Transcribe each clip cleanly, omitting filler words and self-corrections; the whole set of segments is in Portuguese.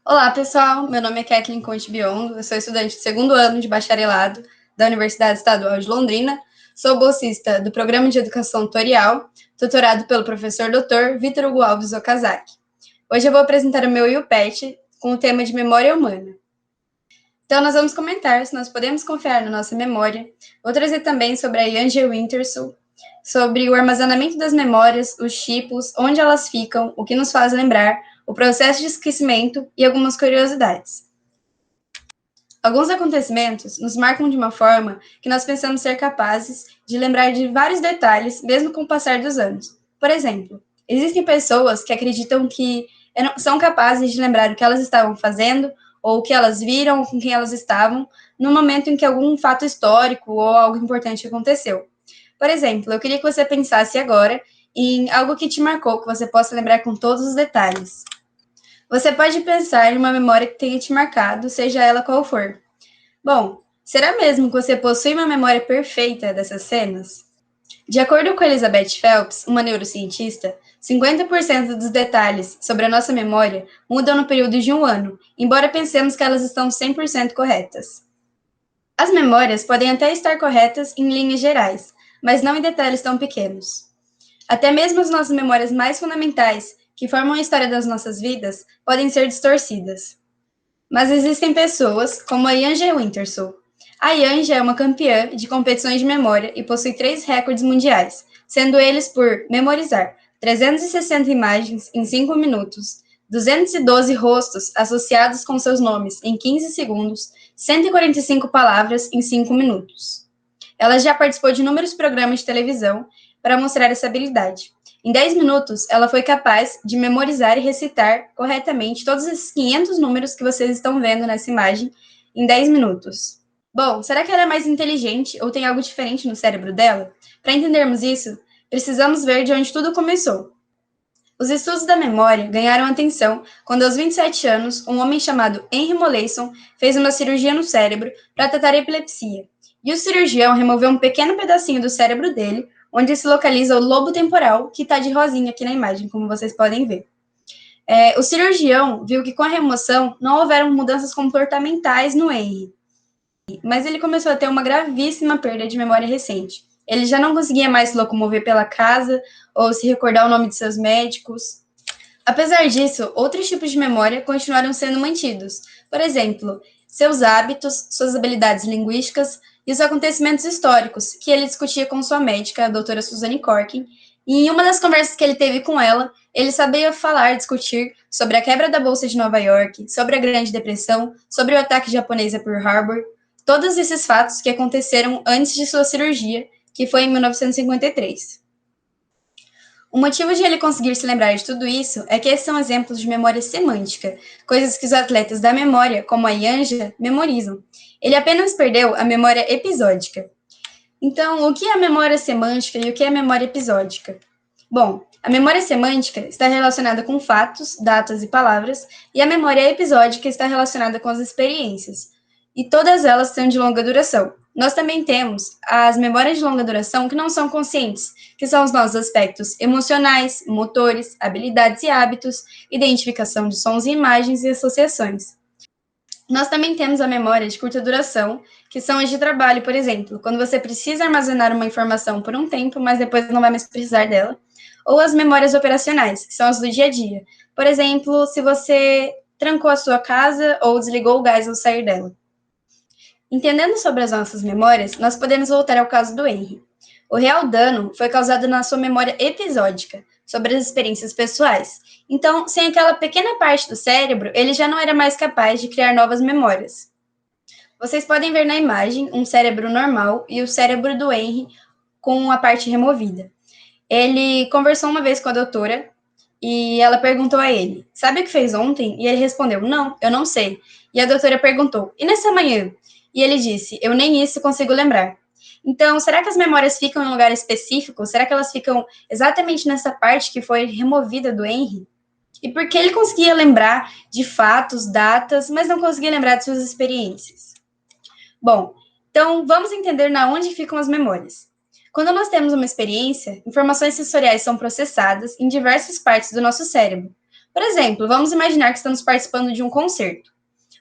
Olá, pessoal. Meu nome é Kathleen Conte Biondo. Eu sou estudante do segundo ano de bacharelado da Universidade Estadual de Londrina. Sou bolsista do Programa de Educação Tutorial, tutorado pelo professor Dr. Vitor Hugo Alves Okazaki. Hoje eu vou apresentar o meu IUPET com o tema de memória humana. Então, nós vamos comentar se nós podemos confiar na nossa memória. Vou trazer também sobre a Yanja Wintersoul, sobre o armazenamento das memórias, os tipos, onde elas ficam, o que nos faz lembrar, o processo de esquecimento e algumas curiosidades. Alguns acontecimentos nos marcam de uma forma que nós pensamos ser capazes de lembrar de vários detalhes, mesmo com o passar dos anos. Por exemplo, existem pessoas que acreditam que são capazes de lembrar o que elas estavam fazendo, ou o que elas viram, ou com quem elas estavam, no momento em que algum fato histórico ou algo importante aconteceu. Por exemplo, eu queria que você pensasse agora em algo que te marcou, que você possa lembrar com todos os detalhes. Você pode pensar em uma memória que tenha te marcado, seja ela qual for. Bom, será mesmo que você possui uma memória perfeita dessas cenas? De acordo com Elizabeth Phelps, uma neurocientista, 50% dos detalhes sobre a nossa memória mudam no período de um ano, embora pensemos que elas estão 100% corretas. As memórias podem até estar corretas em linhas gerais, mas não em detalhes tão pequenos. Até mesmo as nossas memórias mais fundamentais, que formam a história das nossas vidas, podem ser distorcidas. Mas existem pessoas, como a Yanja Wintersoul. A Yanja é uma campeã de competições de memória e possui 3 recordes mundiais, sendo eles por memorizar 360 imagens em 5 minutos, 212 rostos associados com seus nomes em 15 segundos, 145 palavras em 5 minutos. Ela já participou de inúmeros programas de televisão para mostrar essa habilidade. Em 10 minutos, ela foi capaz de memorizar e recitar corretamente todos esses 500 números que vocês estão vendo nessa imagem em 10 minutos. Bom, será que ela é mais inteligente ou tem algo diferente no cérebro dela? Para entendermos isso, precisamos ver de onde tudo começou. Os estudos da memória ganharam atenção quando, aos 27 anos, um homem chamado Henry Molaison fez uma cirurgia no cérebro para tratar a epilepsia. E o cirurgião removeu um pequeno pedacinho do cérebro dele, onde se localiza o lobo temporal, que está de rosinha aqui na imagem, como vocês podem ver. O cirurgião viu que com a remoção não houveram mudanças comportamentais no Henry, mas ele começou a ter uma gravíssima perda de memória recente. Ele já não conseguia mais se locomover pela casa ou se recordar o nome de seus médicos. Apesar disso, outros tipos de memória continuaram sendo mantidos. Por exemplo, seus hábitos, suas habilidades linguísticas e os acontecimentos históricos que ele discutia com sua médica, a doutora Suzanne Corkin. E em uma das conversas que ele teve com ela, ele sabia falar, discutir sobre a quebra da Bolsa de Nova York, sobre a Grande Depressão, sobre o ataque japonês a Pearl Harbor, todos esses fatos que aconteceram antes de sua cirurgia, que foi em 1953. O motivo de ele conseguir se lembrar de tudo isso é que esses são exemplos de memória semântica, coisas que os atletas da memória, como a Yanja, memorizam. Ele apenas perdeu a memória episódica. Então, o que é a memória semântica e o que é a memória episódica? Bom, a memória semântica está relacionada com fatos, datas e palavras, e a memória episódica está relacionada com as experiências. E todas elas são de longa duração. Nós também temos as memórias de longa duração que não são conscientes, que são os nossos aspectos emocionais, motores, habilidades e hábitos, identificação de sons e imagens e associações. Nós também temos a memória de curta duração, que são as de trabalho, por exemplo, quando você precisa armazenar uma informação por um tempo, mas depois não vai mais precisar dela. Ou as memórias operacionais, que são as do dia a dia. Por exemplo, se você trancou a sua casa ou desligou o gás ao sair dela. Entendendo sobre as nossas memórias, nós podemos voltar ao caso do Henry. O real dano foi causado na sua memória episódica, sobre as experiências pessoais. Então, sem aquela pequena parte do cérebro, ele já não era mais capaz de criar novas memórias. Vocês podem ver na imagem um cérebro normal e o cérebro do Henry com a parte removida. Ele conversou uma vez com a doutora e ela perguntou a ele: sabe o que fez ontem? E ele respondeu: não, eu não sei. E a doutora perguntou: e nessa manhã? E ele disse: eu nem isso consigo lembrar. Então, será que as memórias ficam em um lugar específico? Será que elas ficam exatamente nessa parte que foi removida do Henry? E por que ele conseguia lembrar de fatos, datas, mas não conseguia lembrar de suas experiências? Bom, então vamos entender na onde ficam as memórias. Quando nós temos uma experiência, informações sensoriais são processadas em diversas partes do nosso cérebro. Por exemplo, vamos imaginar que estamos participando de um concerto.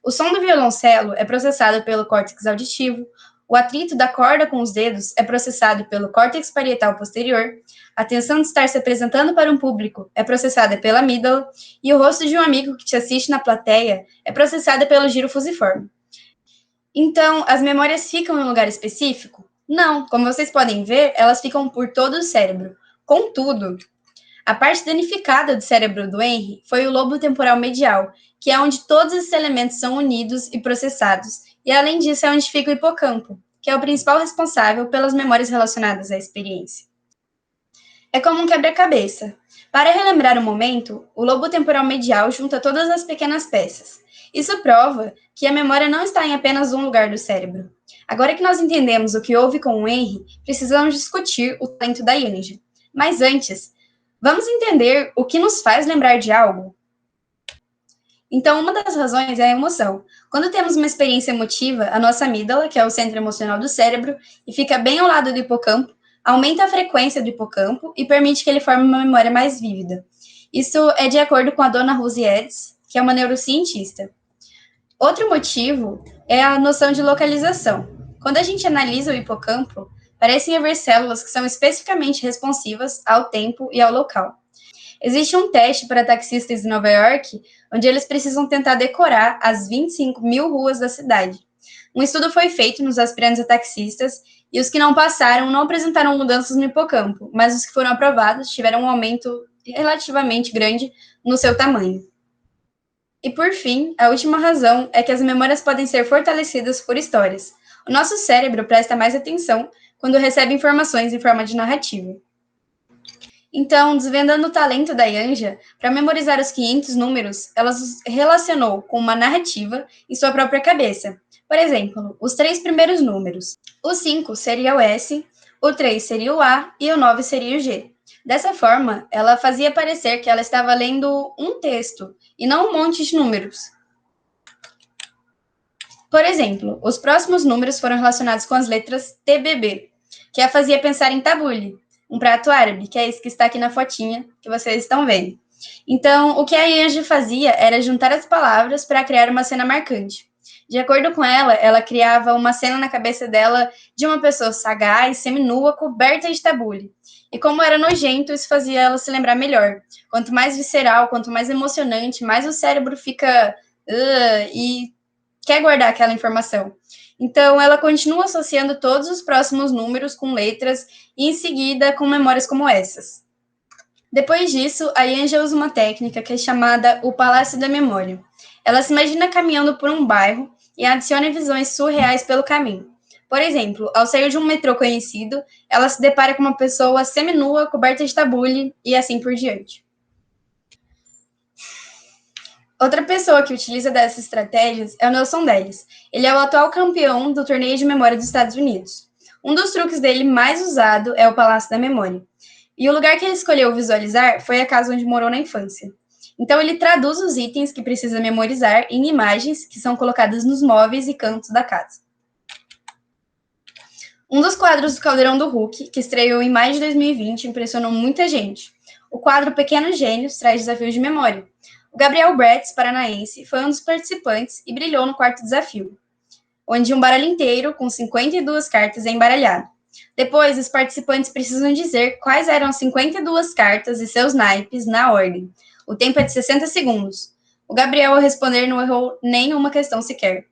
O som do violoncelo é processado pelo córtex auditivo, o atrito da corda com os dedos é processado pelo córtex parietal posterior, a tensão de estar se apresentando para um público é processada pela amígdala e o rosto de um amigo que te assiste na plateia é processada pelo giro fusiforme. Então, as memórias ficam em um lugar específico? Não, como vocês podem ver, elas ficam por todo o cérebro. Contudo, a parte danificada do cérebro do Henry foi o lobo temporal medial, que é onde todos esses elementos são unidos e processados, e além disso é onde fica o hipocampo, que é o principal responsável pelas memórias relacionadas à experiência. É como um quebra-cabeça. Para relembrar o momento, o lobo temporal medial junta todas as pequenas peças. Isso prova que a memória não está em apenas um lugar do cérebro. Agora que nós entendemos o que houve com o Henry, precisamos discutir o talento da Yanja. Mas antes, vamos entender o que nos faz lembrar de algo? Então, uma das razões é a emoção. Quando temos uma experiência emotiva, a nossa amígdala, que é o centro emocional do cérebro, e fica bem ao lado do hipocampo, aumenta a frequência do hipocampo e permite que ele forme uma memória mais vívida. Isso é de acordo com a dona Rosie Eds, que é uma neurocientista. Outro motivo é a noção de localização. Quando a gente analisa o hipocampo, parecem haver células que são especificamente responsivas ao tempo e ao local. Existe um teste para taxistas em Nova York, onde eles precisam tentar decorar as 25 mil ruas da cidade. Um estudo foi feito nos aspirantes a taxistas, e os que não passaram não apresentaram mudanças no hipocampo, mas os que foram aprovados tiveram um aumento relativamente grande no seu tamanho. E por fim, a última razão é que as memórias podem ser fortalecidas por histórias. O nosso cérebro presta mais atenção quando recebe informações em forma de narrativa. Então, desvendando o talento da Yanja, para memorizar os 500 números, ela os relacionou com uma narrativa em sua própria cabeça. Por exemplo, os 3 primeiros números. O 5 seria o S, o 3 seria o A e o 9 seria o G. Dessa forma, ela fazia parecer que ela estava lendo um texto e não um monte de números. Por exemplo, os próximos números foram relacionados com as letras TBB, que a fazia pensar em tabule, um prato árabe, que é esse que está aqui na fotinha que vocês estão vendo. Então, o que a Yanja fazia era juntar as palavras para criar uma cena marcante. De acordo com ela, ela criava uma cena na cabeça dela de uma pessoa sagaz, seminua, coberta de tabule. E como era nojento, isso fazia ela se lembrar melhor. Quanto mais visceral, quanto mais emocionante, mais o cérebro fica e quer guardar aquela informação. Então, ela continua associando todos os próximos números com letras e, em seguida, com memórias como essas. Depois disso, a Yanja usa uma técnica que é chamada o Palácio da Memória. Ela se imagina caminhando por um bairro e adiciona visões surreais pelo caminho. Por exemplo, ao sair de um metrô conhecido, ela se depara com uma pessoa seminua, coberta de tabule e assim por diante. Outra pessoa que utiliza dessas estratégias é o Nelson Deles. Ele é o atual campeão do torneio de memória dos Estados Unidos. Um dos truques dele mais usado é o Palácio da Memória. E o lugar que ele escolheu visualizar foi a casa onde morou na infância. Então ele traduz os itens que precisa memorizar em imagens que são colocadas nos móveis e cantos da casa. Um dos quadros do Caldeirão do Hulk, que estreou em maio de 2020, impressionou muita gente. O quadro Pequenos Gênios traz desafios de memória. O Gabriel Bretz, paranaense, foi um dos participantes e brilhou no quarto desafio, onde um baralho inteiro, com 52 cartas, é embaralhado. Depois, os participantes precisam dizer quais eram as 52 cartas e seus naipes na ordem. O tempo é de 60 segundos. O Gabriel, ao responder, não errou nenhuma questão sequer.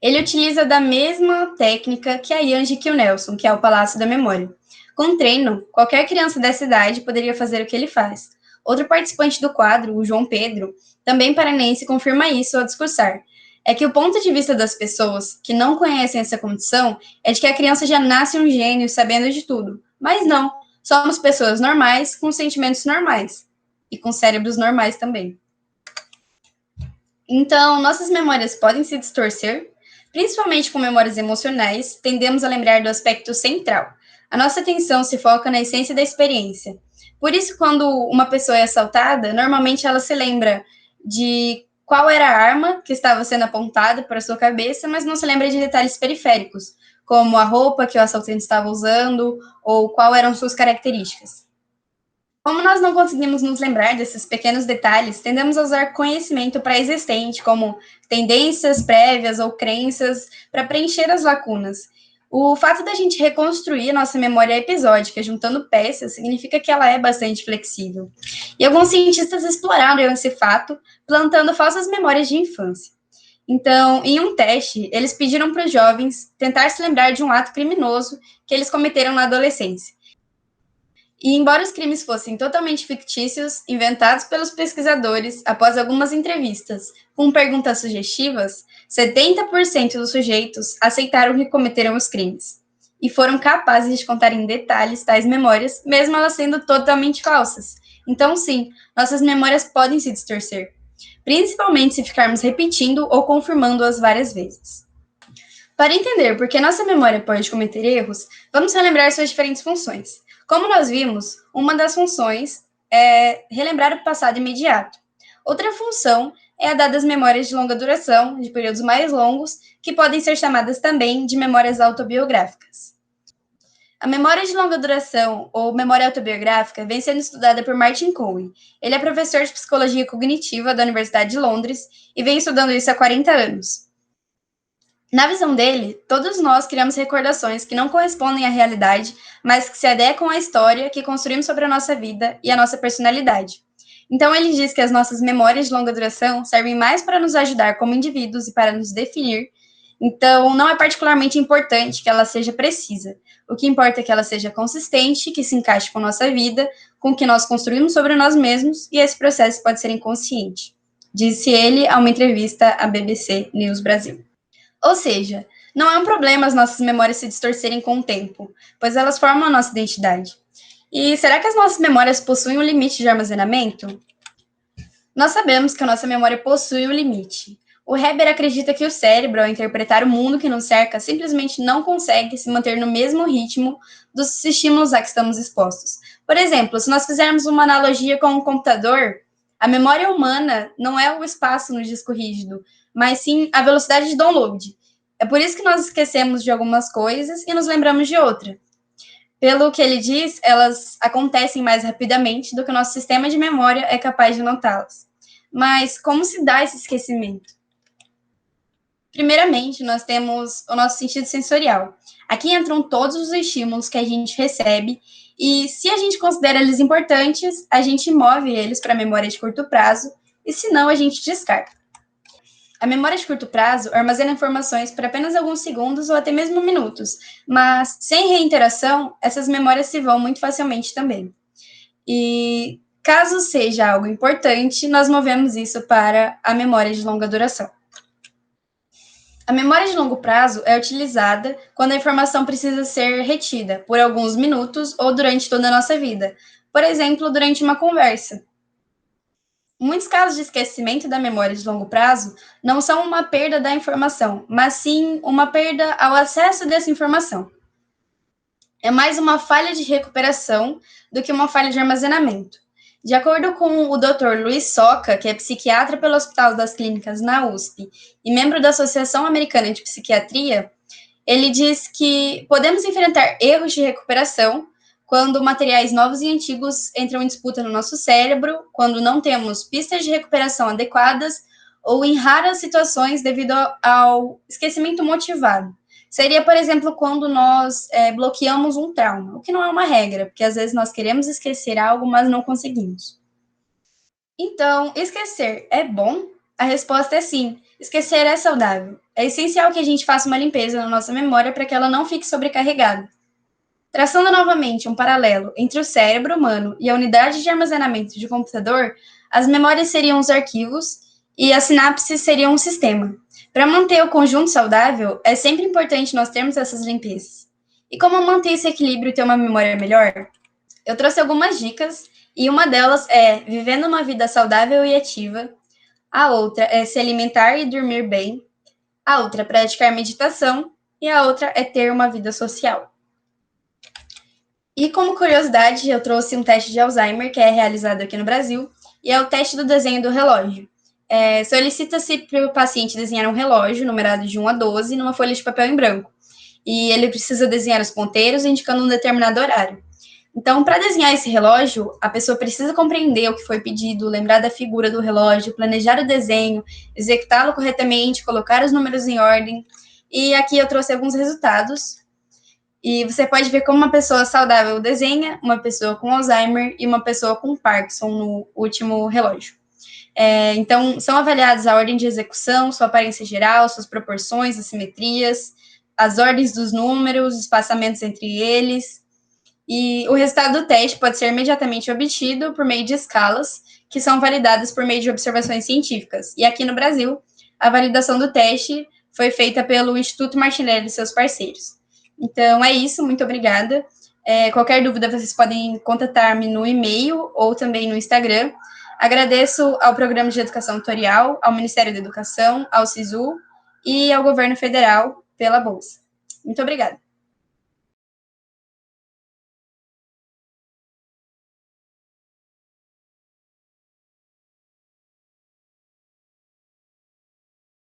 Ele utiliza da mesma técnica que a Yanja e que o Nelson, que é o Palácio da Memória. Com treino, qualquer criança dessa idade poderia fazer o que ele faz. Outro participante do quadro, o João Pedro, também paranense, confirma isso ao discursar. É que o ponto de vista das pessoas que não conhecem essa condição é de que a criança já nasce um gênio sabendo de tudo. Mas não, somos pessoas normais com sentimentos normais e com cérebros normais também. Então, nossas memórias podem se distorcer, principalmente com memórias emocionais, tendemos a lembrar do aspecto central. A nossa atenção se foca na essência da experiência. Por isso, quando uma pessoa é assaltada, normalmente ela se lembra de qual era a arma que estava sendo apontada para a sua cabeça, mas não se lembra de detalhes periféricos, como a roupa que o assaltante estava usando ou quais eram suas características. Como nós não conseguimos nos lembrar desses pequenos detalhes, tendemos a usar conhecimento pré-existente, como tendências prévias ou crenças, para preencher as lacunas. O fato da gente reconstruir a nossa memória episódica juntando peças significa que ela é bastante flexível. E alguns cientistas exploraram esse fato, plantando falsas memórias de infância. Então, em um teste, eles pediram para os jovens tentar se lembrar de um ato criminoso que eles cometeram na adolescência. E embora os crimes fossem totalmente fictícios, inventados pelos pesquisadores após algumas entrevistas com perguntas sugestivas, 70% dos sujeitos aceitaram que cometeram os crimes e foram capazes de contar em detalhes tais memórias, mesmo elas sendo totalmente falsas. Então, sim, nossas memórias podem se distorcer, principalmente se ficarmos repetindo ou confirmando-as várias vezes. Para entender por que nossa memória pode cometer erros, vamos relembrar suas diferentes funções. Como nós vimos, uma das funções é relembrar o passado imediato. Outra função é a das memórias de longa duração, de períodos mais longos, que podem ser chamadas também de memórias autobiográficas. A memória de longa duração, ou memória autobiográfica, vem sendo estudada por Martin Cohen. Ele é professor de psicologia cognitiva da Universidade de Londres e vem estudando isso há 40 anos. Na visão dele, todos nós criamos recordações que não correspondem à realidade, mas que se adequam à história que construímos sobre a nossa vida e a nossa personalidade. Então, ele diz que as nossas memórias de longa duração servem mais para nos ajudar como indivíduos e para nos definir. Então, não é particularmente importante que ela seja precisa. O que importa é que ela seja consistente, que se encaixe com a nossa vida, com o que nós construímos sobre nós mesmos, e esse processo pode ser inconsciente, disse ele a uma entrevista à BBC News Brasil. Ou seja, não é um problema as nossas memórias se distorcerem com o tempo, pois elas formam a nossa identidade. E será que as nossas memórias possuem um limite de armazenamento? Nós sabemos que a nossa memória possui um limite. O Heber acredita que o cérebro, ao interpretar o mundo que nos cerca, simplesmente não consegue se manter no mesmo ritmo dos estímulos a que estamos expostos. Por exemplo, se nós fizermos uma analogia com um computador, a memória humana não é o espaço no disco rígido, mas sim a velocidade de download. É por isso que nós esquecemos de algumas coisas e nos lembramos de outra. Pelo que ele diz, elas acontecem mais rapidamente do que o nosso sistema de memória é capaz de notá-las. Mas como se dá esse esquecimento? Primeiramente, nós temos o nosso sentido sensorial. Aqui entram todos os estímulos que a gente recebe e, se a gente considera eles importantes, a gente move eles para a memória de curto prazo e, se não, a gente descarta. A memória de curto prazo armazena informações por apenas alguns segundos ou até mesmo minutos, mas sem reiteração, essas memórias se vão muito facilmente também. E caso seja algo importante, nós movemos isso para a memória de longa duração. A memória de longo prazo é utilizada quando a informação precisa ser retida por alguns minutos ou durante toda a nossa vida, por exemplo, durante uma conversa. Muitos casos de esquecimento da memória de longo prazo não são uma perda da informação, mas sim uma perda ao acesso dessa informação. É mais uma falha de recuperação do que uma falha de armazenamento. De acordo com o Dr. Luiz Soca, que é psiquiatra pelo Hospital das Clínicas na USP e membro da Associação Americana de Psiquiatria, ele diz que podemos enfrentar erros de recuperação quando materiais novos e antigos entram em disputa no nosso cérebro, quando não temos pistas de recuperação adequadas ou em raras situações devido ao esquecimento motivado. Seria, por exemplo, quando nós bloqueamos um trauma, o que não é uma regra, porque às vezes nós queremos esquecer algo, mas não conseguimos. Então, esquecer é bom? A resposta é sim. Esquecer é saudável. É essencial que a gente faça uma limpeza na nossa memória para que ela não fique sobrecarregada. Traçando novamente um paralelo entre o cérebro humano e a unidade de armazenamento de computador, as memórias seriam os arquivos e as sinapses seriam um sistema. Para manter o conjunto saudável, é sempre importante nós termos essas limpezas. E como manter esse equilíbrio e ter uma memória melhor? Eu trouxe algumas dicas, e uma delas é vivendo uma vida saudável e ativa. A outra é se alimentar e dormir bem. A outra é praticar meditação. E a outra é ter uma vida social. E como curiosidade, eu trouxe um teste de Alzheimer, que é realizado aqui no Brasil, e é o teste do desenho do relógio. Solicita-se para o paciente desenhar um relógio numerado de 1 a 12 numa folha de papel em branco. E ele precisa desenhar os ponteiros indicando um determinado horário. Então, para desenhar esse relógio, a pessoa precisa compreender o que foi pedido, lembrar da figura do relógio, planejar o desenho, executá-lo corretamente, colocar os números em ordem. E aqui eu trouxe alguns resultados. E você pode ver como uma pessoa saudável desenha, uma pessoa com Alzheimer e uma pessoa com Parkinson no último relógio. Então, são avaliados a ordem de execução, sua aparência geral, suas proporções, assimetrias, as ordens dos números, os espaçamentos entre eles. E o resultado do teste pode ser imediatamente obtido por meio de escalas, que são validadas por meio de observações científicas. E aqui no Brasil, a validação do teste foi feita pelo Instituto Martinelli e seus parceiros. Então, é isso, muito obrigada. Qualquer dúvida, vocês podem contatar-me no e-mail ou também no Instagram. Agradeço ao Programa de Educação Tutorial, ao Ministério da Educação, ao SISU e ao Governo Federal pela bolsa. Muito obrigada.